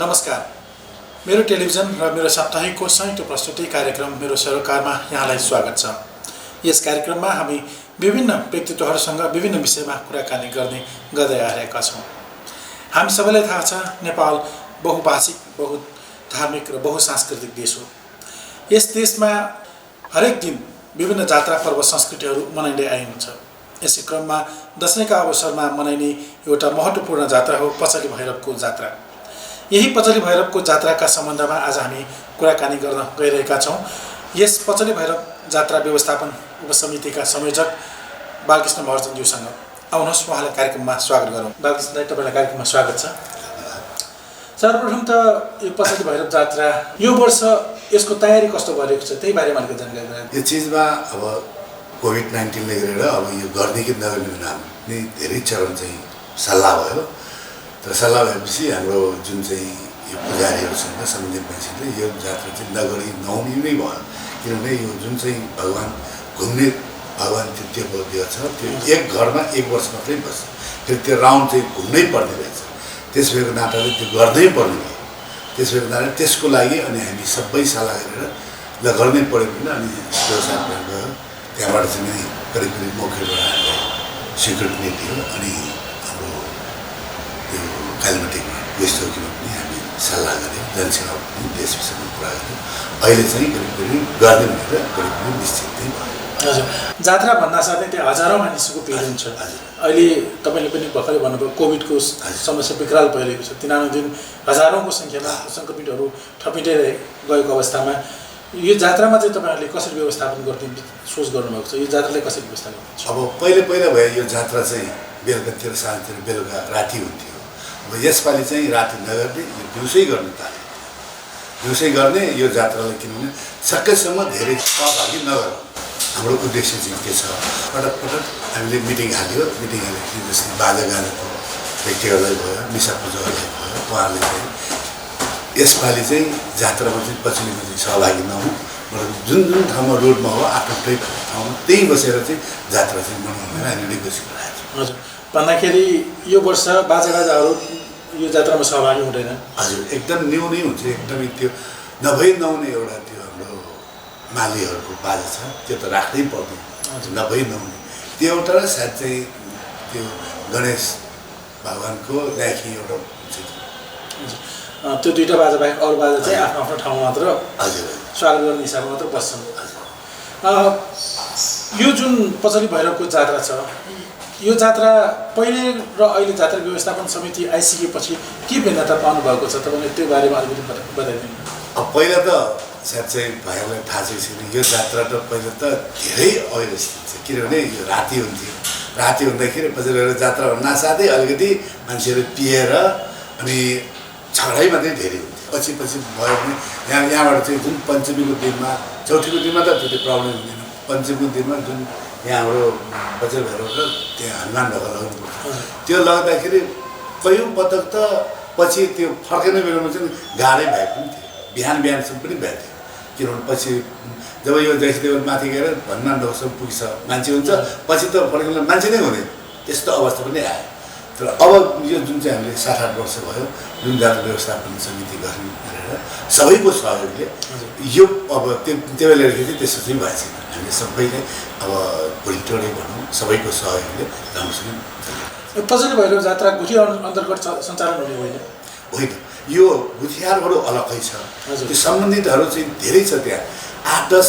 नमस्कार। मेरो टेलिभिजन र मेरो साप्ताहिकको संयुक्त प्रस्तुति कार्यक्रम मेरो सरोकारमा यहाँलाई स्वागत छ। यस कार्यक्रममा हामी विभिन्न व्यक्तित्वहरूसँग विभिन्न विषयमा कुराकानी गर्दै आइरहेका छौँ। हामी सबैलाई थाहा छ, नेपाल बहुभाषिक, बहुधार्मिक र बहुसांस्कृतिक देश हो। यस देशमा हरेक दिन विभिन्न जात्रा पर्व संस्कृतिहरू मनाइँदै आइन्छ। यसै क्रममा दशैंका अवसरमा मनाइने एउटा महत्त्वपूर्ण जात्रा हो पचली भैरवको जात्रा। यही पचली भैरवको जात्राका सम्बन्धमा आज हामी कुराकानी गर्न गइरहेका छौँ। यस पचली भैरव जात्रा व्यवस्थापन उपसमितिका संयोजक बालकृष्ण महर्जनज्यूसँग आउनुहोस्, उहाँलाई कार्यक्रममा स्वागत गरौँ। बालकृष्ण दाइ, तपाईँलाई कार्यक्रममा स्वागत छ। सर्वप्रथम त यो पचली भैरव जात्रा यो वर्ष यसको तयारी कस्तो भइरहेको छ, त्यही बारेमा अलिकति जानकारी गराउँ। यो चिजमा अब कोभिड-19ले गरेर अब यो गर्ने कि नगर्ने नाम नि धेरै चरण चाहिँ सल्लाह भयो। तर सल्लाह भएपछि हाम्रो जुन चाहिँ यो पुजारीहरूसँग सम्बन्धित मान्छेले यो जात्रा चाहिँ नगरी नहुने नै भयो। किनभने यो जुन चाहिँ भगवान् घुम्ने भगवान् त्यो देव छ, त्यो एक घरमा एक वर्ष मात्रै बस्छ। फेरि त्यो राउन्ड चाहिँ घुम्नै पर्ने रहेछ। त्यस भएको नाताले त्यो गर्नै पर्ने भयो। त्यस भएको नाताले त्यसको लागि अनि हामी सबै सल्लाह गरेर ल गर्नै पऱ्यो भने अनि व्यवसाय गयो। त्यहाँबाट चाहिँ करिब मौखिकबाट हामीलाई स्वीकृति नै दियो। अनि हाम्रो यो कालीमाटीमा गेस्ट हाउसमा पनि हामी सल्लाह गऱ्यौँ, जनसेवा पनि देश विषयमा कुरा गऱ्यौँ। अहिले चाहिँ करिब गर्ने भनेर करिब निश्चित नै भयो। हजुर, जात्रा भन्दा साथै त्यहाँ हजारौँ मानिसको भिड हुन्छ। अहिले तपाईँले पनि भर्खरै भन्नुभयो कोभिडको समस्या विकराल भइरहेको छ। दिनानुदिन हजारौँको सङ्ख्यामा सङ्क्रमितहरू थपिँदै गएको अवस्थामा यो जात्रामा चाहिँ तपाईँहरूले कसरी व्यवस्थापन गर्ने सोच गर्नुभएको छ? यो जात्रालाई कसरी व्यवस्था गर्नुहुन्छ? अब पहिला भए यो जात्रा चाहिँ बेलुकातिर साँझतिर बेलुका राति हुन्थ्यो। अब यसपालि चाहिँ राति नगर्ने, यो दिउँसै गर्नु थाल्यो। दिउँसै गर्ने यो जात्रालाई, किनभने सकेसम्म धेरै सहभागी नगरौँ। हाम्रो उद्देश्य चाहिँ के छ, पटक हामीले मिटिङ हाल्यो। मिटिङ हालेपछि जस्तै बाजागाजाको व्यक्तिहरूलाई भयो, निशा पूजाहरूलाई भयो, उहाँहरूले चाहिँ यसपालि चाहिँ जात्रामा चाहिँ पछिल्लोमा चाहिँ सहभागी नहुँ, जुन ठाउँमा रोडमा हो आफ्नै ठाउँमा त्यही बसेर चाहिँ जात्रा चाहिँ मनाउनु हामीले बसिरहेको छौँ। हजुर, भन्दाखेरि यो वर्ष बाजागाजाहरू यो जात्रामा सहभागी हुँदैन? हजुर, एकदम न्यूनै हुन्छ। एकदमै त्यो नहुने एउटा त्यो हाम्रो मालीहरूको बाजा छ, त्यो त राख्नै पर्दैन। नहुने त्यो एउटा र सायद चाहिँ त्यो गणेश भगवान्को ल्याखी एउटा हुन्छ। त्यो दुईवटा बाजा बाहेक अरू बाजा चाहिँ आफ्नो आफ्नो ठाउँमा मात्र हजुर स्वागत गर्ने हिसाबमा मात्र बस्छन्। यो जुन पचली भैरवको जात्रा छ, यो जात्रा पहिले र अहिले जात्रा व्यवस्थापन समिति आइसकेपछि के भिन्नता पाउनु भएको छ, तपाईँले त्यो बारेमा अलिकति बताइदिनु। अब पहिला त सायद चाहिँ भाइहरूलाई थाहा छैन, यो जात्रा त पहिला त धेरै अव्यवस्थित छ। किनभने यो राति हुन्थ्यो। राति हुँदाखेरि पचली भैरव जात्रा हुनासाथै अलिकति मान्छेहरू पिएर अनि झगडै मात्रै धेरै हुन्थ्यो। पछि भयो भने यहाँबाट चाहिँ जुन पञ्चमीको दिनमा, चौथीको दिनमा त त्यति प्रब्लम हुँदैन। पञ्चमीको दिनमा जुन यहाँ हाम्रो पचली भैरव र त्यहाँ हनुमान ढोका लगाउनुपर्छ। त्यो लगाउँदाखेरि कयौँ पटक त पछि त्यो फर्किने बेलामा चाहिँ गाह्रै भएको पनि थियो। बिहानसम्म पनि भएको थियो। किनभने पछि जब यो जयसीदेव माथि गएर हनुमान ढोकासम्म पुग्छ मान्छे हुन्छ, पछि त फर्किँदा मान्छे नै हुँदैन। त्यस्तो अवस्था पनि आयो। तर अब यो जुन चाहिँ हामीले 7-8 वर्ष भयो जुन जात्रा व्यवस्थापन समिति गर्ने गरेर सबैको सहयोगले यो अब त्यो बेलादेखि चाहिँ त्यस्तो चाहिँ भएको छैन। हामीले सबैले अब भोलिटोडै भनौँ सबैको सहयोगले राम्रोसँग। पचली भैरव जात्रा गुठी अन्तर्गत सञ्चालन हुने होइन? होइन, यो गुठियारहरू अलग्गै छ। त्यो सम्बन्धितहरू चाहिँ धेरै छ। त्यहाँ 8-10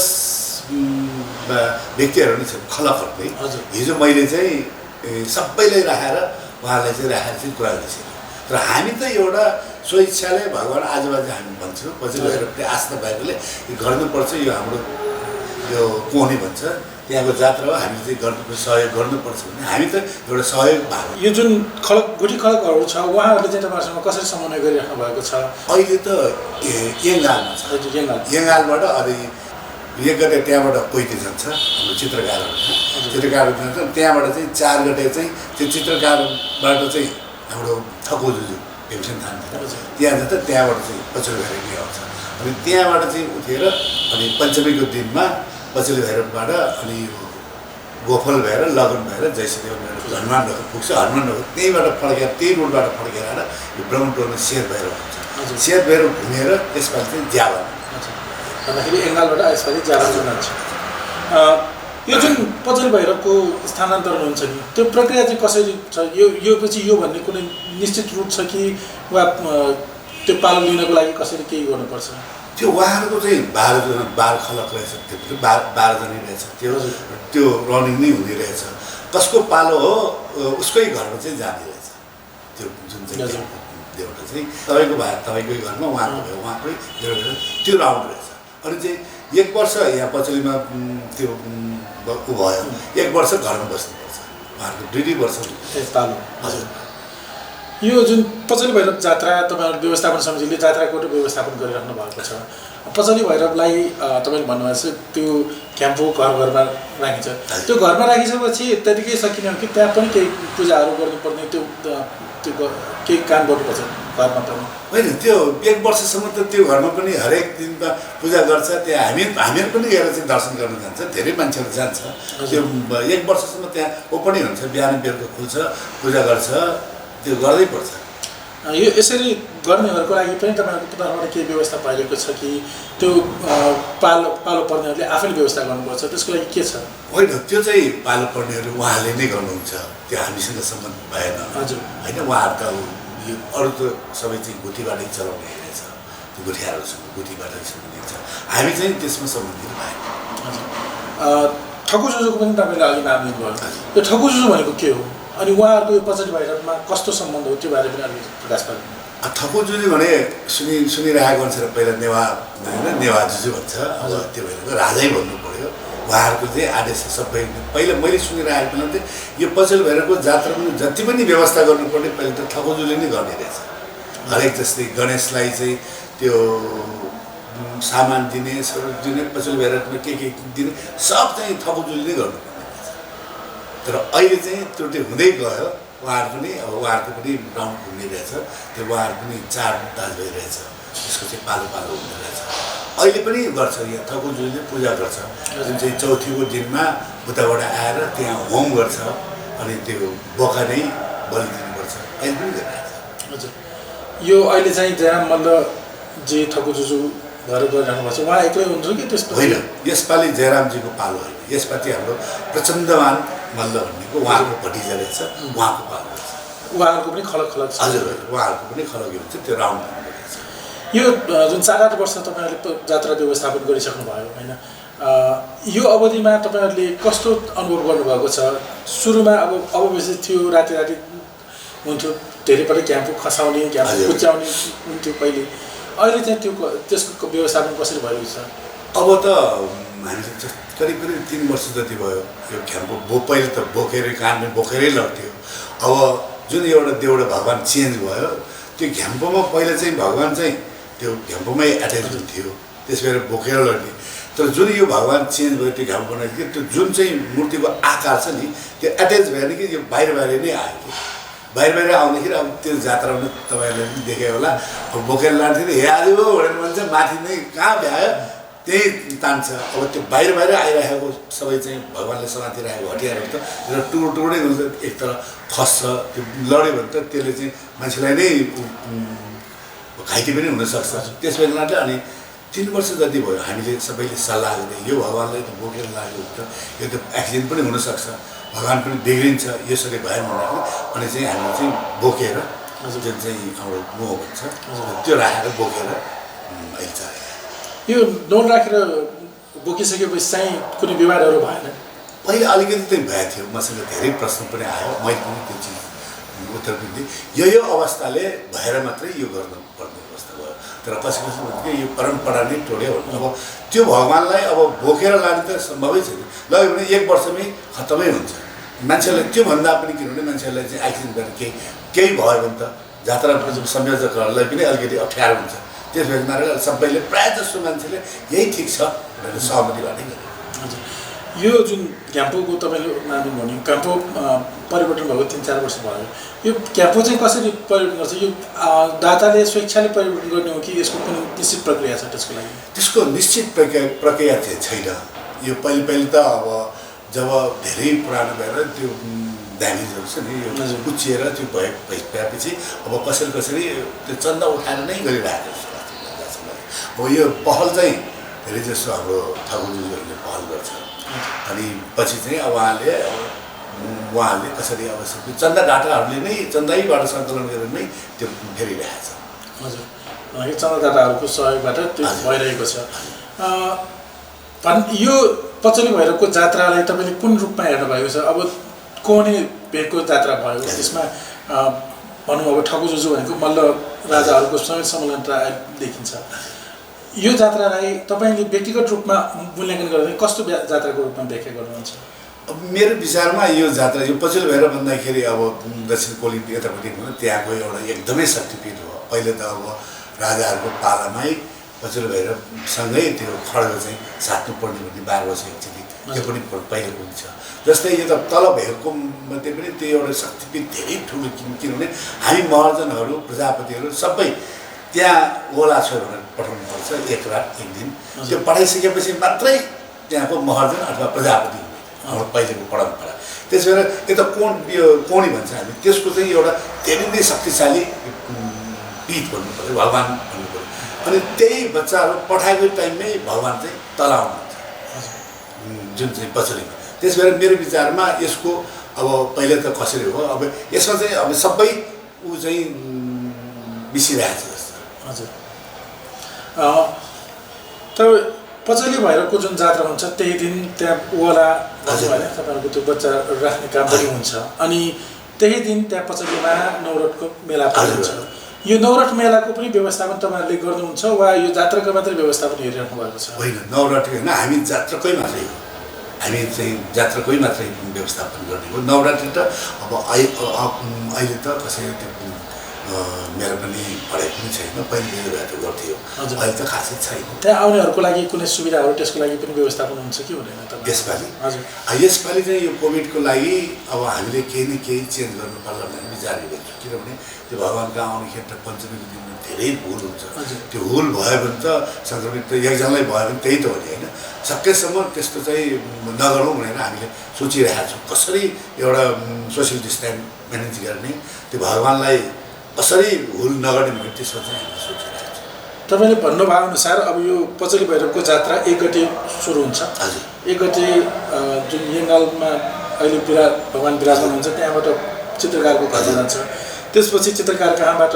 व्यक्तिहरू नै छन् खलखलकै। हिजो मैले चाहिँ सबैलाई राखेर उहाँलाई चाहिँ राखेर चाहिँ कुरा गरिसक्यो। तर हामी त एउटा स्वेच्छाले भगवान् आजबाज हामी भन्छौँ, पचली भैरवले आस्था भएकोले यो गर्नुपर्छ। यो हाम्रो यो कोहनी भन्छ, त्यहाँको जात्रा हो, हामीले चाहिँ गर्नुपर्छ, सहयोग गर्नुपर्छ भने हामी त एउटा सहयोग भएको। यो जुन गुठी खलकहरू छ, उहाँहरूले चाहिँ तपाईँहरूसँग कसरी समन्वय गरिराख्नु भएको छ? अहिले त यङ्गालमा छ। यङ्गालबाट अनि एक गते त्यहाँबाट कोइते जान्छ, हाम्रो चित्रकारहरू जान्छ। त्यहाँबाट चाहिँ 4 गते चाहिँ त्यो चित्रकारबाट चाहिँ हाम्रो थकोजुजु भीमसेन थान त्यहाँ जान्छ। त्यहाँबाट चाहिँ पचली भैरव आउँछ। अनि त्यहाँबाट चाहिँ उठेर अनि पञ्चमीको दिनमा पचली भैरवबाट अनि गोफल भएर लगन भएर जयसीदेव हनुमान ढोका पुग्छ। हनुमान ढोका त्यहीँबाट फर्केर त्यही रोडबाट फर्केर आएर यो ब्रह्मपुरमा शेर भैरव हुन्छ। हजुर। सेयर भएर घुमेर त्यसपालि चाहिँ ज्यावा भन्दाखेरि एङ्गालबाट यसपालि ज्यादा जान्छ। यो जुन पचेल भैरवको स्थानान्तरण हुन्छ नि त्यो प्रक्रिया चाहिँ कसरी छ? यो पछि यो भन्ने कुनै निश्चित रूट छ कि वा त्यो पालो लिनको लागि कसरी केही गर्नुपर्छ? त्यो उहाँहरूको चाहिँ 12 खलक रहेछ, त्यो 12 जनै रहेछ, त्यो रनिङ नै हुने रहेछ। कसको पालो हो उसकै घरमा चाहिँ जाने रहेछ। त्यो जुन चाहिँ देउटा चाहिँ तपाईँको भए तपाईँकै घरमा, उहाँको भयो उहाँकै देउटा, त्यो राउन्ड रहेछ। अनि चाहिँ 1 वर्ष यहाँ पचेलीमा त्यो ऊ भयो, 1 वर्ष घरमा बस्नुपर्छ उहाँहरूको, 2 वर्ष पालो। हजुर। यो जुन पचेली भैरव जात्रा तपाईँहरू व्यवस्थापन समितिले जात्राको व्यवस्थापन गरिराख्नु भएको छ। पचेली भैरवलाई तपाईँले भन्नुभएको छ त्यो क्याम्पो घरमा राखिन्छ। त्यो घरमा राखिसकेपछि त्यतिकै सकिने हो कि त्यहाँ पनि केही पूजाहरू गर्नुपर्ने, त्यो केही काम गर्नुपर्छ घरमा पनि? होइन, त्यो 1 वर्षसम्म त त्यो घरमा पनि हरेक दिनमा पूजा गर्छ। त्यहाँ हामीहरू पनि गएर चाहिँ दर्शन गर्न जान्छ, धेरै मान्छेहरू जान्छ। त्यो 1 वर्षसम्म त्यहाँ ओपनै हुन्छ, बिहान बेलुका खुल्छ, पूजा गर्छ, त्यो गर्दै पर्छ। यो यसरी गर्नेहरूको लागि पनि तपाईँहरूको तर्फबाट केही व्यवस्था भइरहेको छ कि त्यो पालो पर्नेहरूले आफैले व्यवस्था गर्नुपर्छ, त्यसको लागि के छ? होइन, त्यो चाहिँ पालो पर्नेहरू उहाँले नै गर्नुहुन्छ, त्यो हामीसँग सम्बन्ध भएन। हजुर। होइन, उहाँहरू त यो अरू त सबै चाहिँ गुठीबाटै चलाउने रहेछ, त्यो गुठियाहरूसँग गुठीबाटै सम्बन्धित छ। हामी चाहिँ त्यसमा सम्बन्धित भएन। हजुर। ठकुजुजूको पनि तपाईँले अघि नाम लिनुभयो। यो ठकुजुजू भनेको के हो? अनि उहाँहरूको यो पचेली भैरवमा कस्तो सम्बन्ध हो त्यो बारे पनि अलिकति प्रकाश पार्नु। ठकुजुले भने सुनिरहेको अनुसार पहिला नेवा होइन, नेवा जुजू भन्छ। अब त्यो भएर राजै भन्नु पऱ्यो। उहाँहरूको चाहिँ आदेश सबै पहिला मैले सुनिरहेको बेला चाहिँ यो पचेल भैरवको जात्रामा जति पनि व्यवस्था गर्नुपर्ने पहिला त ठकुजुले नै गर्ने रहेछ। हरेक जस्तै गणेशलाई चाहिँ त्यो सामान दिने, दिने, पचेल भैरवमा के दिने सब चाहिँ ठकुजुले नै गर्नुपर्ने रहेछ। तर अहिले चाहिँ त्रुटि हुँदै गयो। उहाँहरू पनि अब उहाँहरूको पनि राउन्ड घुम्ने रहेछ, त्यो उहाँहरू पनि 4 दाज भइरहेछ, त्यसको चाहिँ पालो हुँदो रहेछ। अहिले पनि गर्छ, यहाँ ठकुजुले पूजा गर्छ। जुन चाहिँ चौथीको दिनमा उताबाट आएर त्यहाँ होम गर्छ, अनि त्यो बोका नै बलि दिनुपर्छ, अहिले पनि गरिरहेछ। हजुर। यो अहिले चाहिँ जहाँ मल्लजी ठकुजुजू भएर गरिराख्नु भएको छ, उहाँ एक्लै हुनुहुन्छ कि त्यसपछि? होइन, यसपालि जयरामजीको पालो होइन, यसपालि हाम्रो प्रचण्डमान मल्ल भन्नेको उहाँको भतिजा रहेछ, उहाँको पालो रहेछ। उहाँहरूको पनि खलक छ? हजुर, उहाँहरूको पनि खलक हुन्छ, त्यो राउन्ड रहेछ। यो जुन 7-8 वर्ष तपाईँहरूले जात्रा व्यवस्थापन गरिसक्नुभयो होइन, यो अवधिमा तपाईँहरूले कस्तो अनुभव गर्नुभएको छ? सुरुमा अब बेसी थियो, राति हुन्थ्यो, धेरैपल्ट क्याम्प खसाउने, क्याम्प कुच्याउने हुन्थ्यो पहिले, अहिले चाहिँ त्यसको व्यवस्थापन कसरी भएको छ? अब त हामीले करिब 3 वर्ष जति भयो यो क्याम्प पहिले त बोकेर कानले बोकेरै लग्थ्यो। अब जुन एउटा देउडा भगवान् चेन्ज भयो, त्यो घ्याम्पोमा पहिला चाहिँ भगवान् चाहिँ त्यो घ्याम्पोमै एट्याच हुन्थ्यो, त्यस भएर बोकेर लड्ने। तर जुन यो भगवान् चेन्ज भयो, त्यो घ्याम्पो बनाइदियो, त्यो जुन चाहिँ मूर्तिको आकार छ नि त्यो एट्याच भएन कि यो बाहिर नै आयो कि बाहिर आउँदाखेरि अब त्यो जात्रामा तपाईँहरूले पनि देखेँ होला, अब बोकेर लान्थ्यो हे आज हो भनेर भन्छ, माथि नै कहाँ भ्यायो त्यही तान्छ। अब त्यो बाहिर आइरहेको सबै चाहिँ भगवान्ले समातिरहेको हतियारहरू त टुक्रो हुन्छ, एक तरह खस्छ, त्यो लड्यो भने त त्यसले चाहिँ मान्छेलाई नै घाइते पनि हुनसक्छ। त्यस बेलाले अनि 3 वर्ष जति भयो हामीले सबैले सल्लाह गर्दै यो भगवान्लाई त बोकेर लाग्यो त यो त एक्सिडेन्ट पनि हुनसक्छ, भगवान् पनि बिग्रिन्छ, यसरी भएन भन्दाखेरि अनि चाहिँ हामीले चाहिँ बोकेर जुन चाहिँ हाम्रो मोह भन्छ त्यो राखेर बोकेर अहिले चाहिँ यो लोन राखेर बोकिसकेपछि चाहिँ कुनै विवादहरू भएन? पहिले अलिकति चाहिँ भएको थियो, मसँग धेरै प्रश्न पनि आयो, मैले पनि त्यो चिज उत्तर पनि दिएँ। यो अवस्थाले भएर मात्रै यो गर्नुपर्ने अवस्था भयो। तर कसै भन्थ्यो यो परम्परा नै टोड्यो भन्नु। अब त्यो भगवान्लाई अब बोकेर लाने त सम्भवै छैन, लग्यो भने 1 वर्षमै खत्तमै हुन्छ। मान्छेलाई त्योभन्दा पनि किनभने मान्छेहरूलाई चाहिँ एक्सिडेन्ट गरेर केही भयो भने त जात्रा संयोजकहरूलाई पनि अलिकति अप्ठ्यारो हुन्छ। त्यस भएर सबैले प्रायः जस्तो मान्छेले यही ठिक छ भनेर सहमति गर्दै गरे। हजुर। यो जुन क्याम्पोको तपाईँले नाम भन्यो, क्याम्पो परिवर्तन भएको 3-4 वर्ष भयो, यो क्याम्पो चाहिँ कसरी परिवर्तन गर्छ? यो दाताले स्वेच्छाले परिवर्तन गर्ने हो कि यसको कुनै निश्चित प्रक्रिया छ त्यसको लागि? त्यसको निश्चित प्रक्रिया चाहिँ छैन। यो पहिले त अब जब धेरै पुरानो भएर त्यो ड्यामेजहरू छ नि यो हजुर। कुचिएर त्यो भएपछि अब कसरी त्यो चन्दा उठाएर नै गरिरहेको छ लाग्छ मलाई। अब यो पहल चाहिँ धेरै जस्तो हाम्रो ठाकुरजीहरूले पहल गर्छ अनि पछि चाहिँ अब उहाँहरूले कसरी अब चन्दादाताहरूले नै चन्दाइबाट सङ्कलन गरेर नै त्यो फेरिरहेको छ। हजुर यो चन्दादाताहरूको सहयोगबाट त्यो भइरहेको छ। यो पचली भैरवको जात्रालाई तपाईँले कुन रूपमा हेर्नु भएको छ? अब कोने भेगको जात्रा भयो, त्यसमा भनौँ अब ठकुजुजु भनेको मल्ल राजाहरूको समेत संलग्नता देखिन्छ। यो जात्रालाई तपाईँले व्यक्तिगत रूपमा मूल्याङ्कन गर्दा कस्तो जात्राको रूपमा व्याख्या गर्नुहुन्छ? अब मेरो विचारमा यो जात्रा यो पछिल्लो भएर भन्दाखेरि अब दक्षिण कोली यतापट्टि त्यहाँको एउटा एकदमै शक्तिपीठ हो। पहिले त अब राजाहरूको पालामै पछिल्लो भएर सँगै त्यो खड्ग चाहिँ साट्नु पर्ने भन्ने 12 वर्ष एकचोटि त्यो पनि पहिलेको हुन्छ। जस्तै यो त तल भएको मध्ये पनि त्यो एउटा शक्तिपीठ धेरै ठुलो किनभने हामी महर्जनहरू प्रजापतिहरू सबै त्यहाँ ओला छ भनेर पठाउनुपर्छ एक रात एक दिन। त्यो पठाइसकेपछि मात्रै त्यहाँको महर्जन अथवा प्रजापति हुने हाम्रो पहिलेको परम्परा। त्यसो भएर यो त कोणी भन्छ हामी, त्यसको चाहिँ एउटा धेरै नै शक्तिशाली पीठ भन्नु पऱ्यो, भगवान् भन्नु पऱ्यो। अनि त्यही बच्चाहरू पठाएको टाइममै भगवान् चाहिँ तल आउनुहुन्छ जुन चाहिँ पछिल्लो। त्यस भएर मेरो विचारमा यसको अब पहिले त कसरी हो, अब यसमा चाहिँ अब सबै चाहिँ मिसिरहेको छ जस्तो। हजुर त पचली भैरवको जुन जात्रा हुन्छ त्यही दिन त्यहाँ ओला होइन तपाईँहरूको त्यो बच्चा राख्ने काम पनि हुन्छ। अनि त्यही दिन त्यहाँ पचलीमा नौरथको मेला पनि हुन्छ। यो नौरथ मेलाको पनि व्यवस्थापन तपाईँहरूले गर्नुहुन्छ वा यो जात्राको मात्रै व्यवस्थापन हेरिराख्नु भएको छ? होइन, नौरथ होइन, हामी जात्राकै मात्रै हो। हामी चाहिँ जात्राकै मात्रै व्यवस्थापन गर्ने हो। नवरात्रि त अब अहिले त कसै त्यो मेरो पनि पढाइ पनि छैन, पहिले भए त गर्थ्यो, अहिले त खासै छैन। त्यहाँ आउनेहरूको लागि कुनै सुविधाहरू त्यसको लागि पनि व्यवस्थापन हुन्छ कि हुँदैन त यसपालि? हजुर, यसपालि चाहिँ यो कोभिडको लागि अब हामीले केही न केही चेन्ज गर्नु पर्ला भन्ने विचार गरेको छु। किनभने त्यो भगवान्का आउनेखेर त पञ्चमीको दिनमा धेरै हुल हुन्छ। त्यो हुल भयो भने त सङ्क्रमित त एकजनालाई भयो भने त्यही त हो नि होइन। सकेसम्म त्यस्तो चाहिँ नगरौँ भनेर हामीले सोचिरहेको छौँ, कसरी एउटा सोसियल डिस्टेन्स म्यानेज गर्ने, त्यो भगवान्लाई कसरी हुल नगर्ने भने त्यसमा चाहिँ हामीले सोचिरहेको छौँ। तपाईँले भन्नुभयो अनुसार अब यो पचली भैरवको जात्रा 1 गते सुरु हुन्छ। हजुर, 1 गते जुन यङ्गालमा अहिले भगवान् विराजमान हुन्छ त्यहाँबाट चित्रकारको घर जान्छ। त्यसपछि चित्रकार कहाँबाट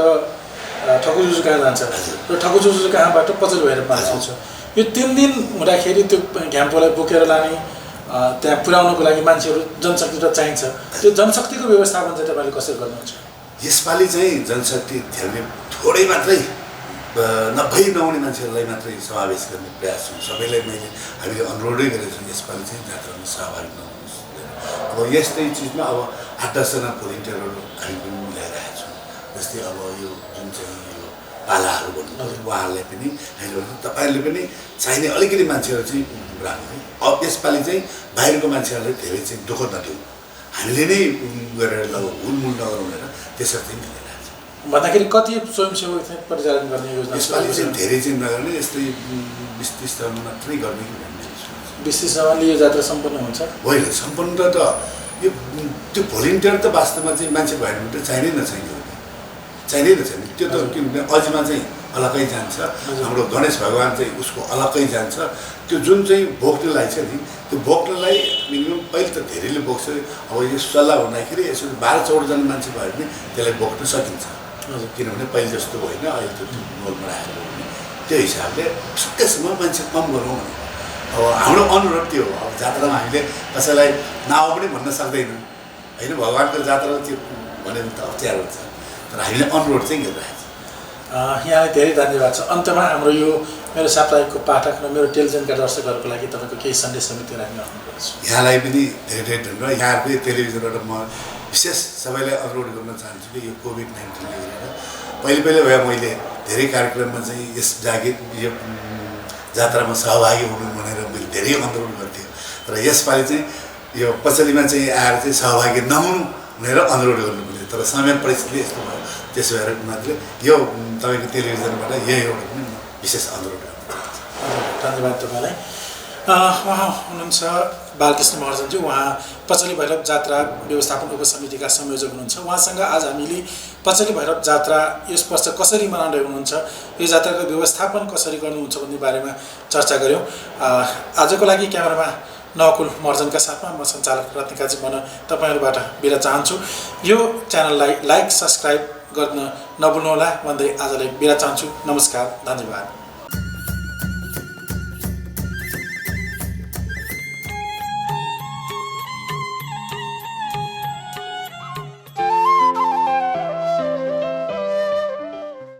ठकुजुजु कहाँ जान्छ र ठकुजुजु कहाँबाट पचली भैरवमा आउँछ। यो 3 दिन हुँदाखेरि त्यो घ्याम्पोलाई बोकेर लाने त्यहाँ पुर्याउनको लागि मान्छेहरू जनशक्ति त चाहिन्छ। त्यो जनशक्तिको व्यवस्थापन चाहिँ तपाईँले कसरी गर्नुहुन्छ? यसपालि चाहिँ जनशक्ति धेरै थोरै मात्रै 90 नहुने मान्छेहरूलाई मात्रै समावेश गर्ने प्रयास छ। सबैलाई हामीले अनुरोधै गरेको छौँ यसपालि चाहिँ जात्रामा सहभागी नहुनुहोस्। अब यस्तै चिजमा अब 8-10 जना भोलिन्टियरहरू हामी पनि मिलाइरहेका छौँ। जस्तै अब यो जुन चाहिँ यो पालाहरू भन्नुभयो उहाँहरूलाई पनि हामीले तपाईँहरूले पनि चाहिने अलिकति मान्छेहरू चाहिँ राख्नु है। अब यसपालि चाहिँ बाहिरको मान्छेहरूलाई धेरै चाहिँ दुःख नदिउँ, हामीले नै गरेर हुलमुल नगरौँ भनेर त्यसरी चाहिँ मिलिरहेको छ। भन्दाखेरि कति स्वयंसेवक चाहिँ परिचालन गर्ने योजना? यसपालि चाहिँ धेरै चाहिँ नगर्ने, यस्तै 20-30 जना मात्रै गर्ने भन्ने 20-30 जनाले यो जात्रा सम्पन्न हुन्छ? होइन, सम्पन्न त यो त्यो भोलिन्टियर त वास्तवमा चाहिँ मान्छे भएन भने त चाहिँदै नचाहिने हो, चाहिँदै नचाहिने। त्यो त किनभने अझमा चाहिँ अलग्गै जान्छ, हाम्रो गणेश भगवान् चाहिँ उसको अलग्गै जान्छ। त्यो जुन चाहिँ बोक्नेलाई छ नि, त्यो बोक्नलाई मिनिमम पहिले त धेरैले बोक्छ। अब यो सल्लाह भन्दाखेरि यसो 12-14 जना मान्छे भयो भने त्यसलाई बोक्न सकिन्छ। किनभने पहिले जस्तो होइन, अहिले त त्यो मोलमा राखेको हो। त्यो हिसाबले सकेसम्म मान्छे कम गरौँ भने अब हाम्रो अनुरोध त्यो हो। अब जात्रामा हामीले कसैलाई नआऊ पनि भन्न सक्दैनौँ होइन, भगवान्को जात्रा त्यो भन्यो भने त अप्ठ्यारो हुन्छ। तर हामीले अनुरोध चाहिँ गरिरहेको छ। यहाँलाई धेरै धन्यवाद छ। अन्तमा हाम्रो यो मेरो साप्ताहिकको पाठक र मेरो टेलिभिजनका दर्शकहरूको लागि तपाईँको केही सन्देश समिति राख्न चाहन्छु? यहाँलाई पनि धेरै धेरै धन्यवाद। यहाँहरूकै टेलिभिजनबाट म विशेष सबैलाई अनुरोध गर्न चाहन्छु कि यो कोभिड-19ले गरेर पहिले भए मैले धेरै कार्यक्रममा चाहिँ यस यो जात्रामा सहभागी हुनु भनेर मैले धेरै अनुरोध गर्थेँ। तर यसपालि चाहिँ यो पचलीमा चाहिँ आएर चाहिँ सहभागी नहुनु भनेर अनुरोध गर्नुपर्ने, तर समय परिस्थिति यस्तो भयो। त्यसो भएर मात्रै यो तपाईँको टेलिभिजनबाट यही एउटा पनि विशेष अनुरोध गर्न चाहन्छु। धन्यवाद तपाईँलाई। उहाँ हुनुहुन्छ बालकृष्ण महर्जनज्यू, उहाँ पचली भैरव जात्रा व्यवस्थापन उपसमितिका संयोजक हुनुहुन्छ। उहाँसँग आज हामीले पचली भैरव जात्रा यस वर्ष कसरी मनाउँदै हुनुहुन्छ, यो जात्राको व्यवस्थापन कसरी गर्नुहुन्छ भन्ने बारेमा चर्चा गऱ्यौँ। आजको लागि क्यामेरामा नवकुल महर्जनका साथमा म सञ्चालक रत्निकाजी मन तपाईँहरूबाट बिदा चाहन्छु। यो च्यानललाई लाइक सब्सक्राइब गर्न नभुल्नुहोला भन्दै आजलाई बिदा चाहन्छु। नमस्कार, धन्यवाद।